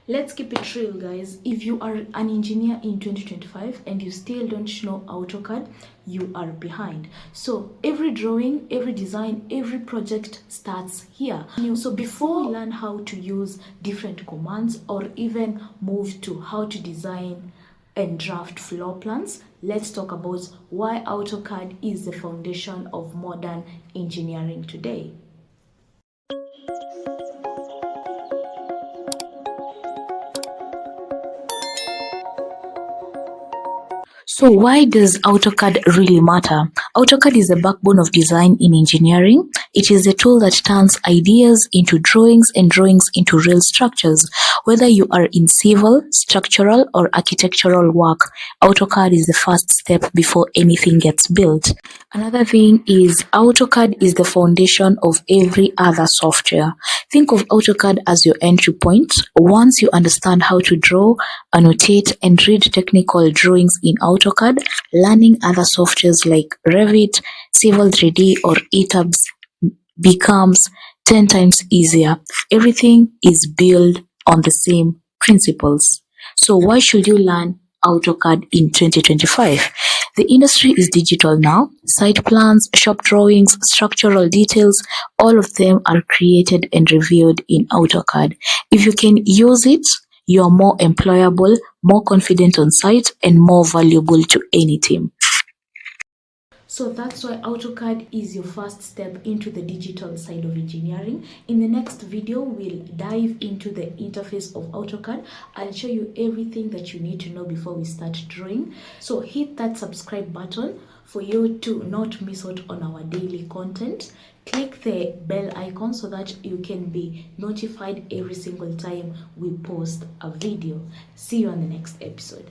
Let's keep it real, guys. If you are an engineer in 2025 and you still don't know AutoCAD, you are behind. So every drawing, every design, every project starts here. So before we learn how to use different commands or even move to how to design and draft floor plans, let's talk about why AutoCAD is the foundation of modern engineering today. So why does AutoCAD really matter? AutoCAD is the backbone of design in engineering. It is a tool that turns ideas into drawings and drawings into real structures. Whether you are in civil, structural, or architectural work, AutoCAD is the first step before anything gets built. Another thing is AutoCAD is the foundation of every other software. Think of AutoCAD as your entry point. Once you understand how to draw, annotate, and read technical drawings in AutoCAD, learning other softwares like Revit, Civil 3D, or ETABS becomes 10 times easier. Everything is built on the same principles. So why should you learn AutoCAD in 2025? The industry is digital now. Site plans, shop drawings, structural details, all of them are created and reviewed in AutoCAD. If you can use it, you are more employable, more confident on site, and more valuable to any team. So that's why AutoCAD is your first step into the digital side of engineering. In the next video, we'll dive into the interface of AutoCAD. I'll show you everything that you need to know before we start drawing. So hit that subscribe button for you to not miss out on our daily content. Click the bell icon so that you can be notified every single time we post a video. See you on the next episode.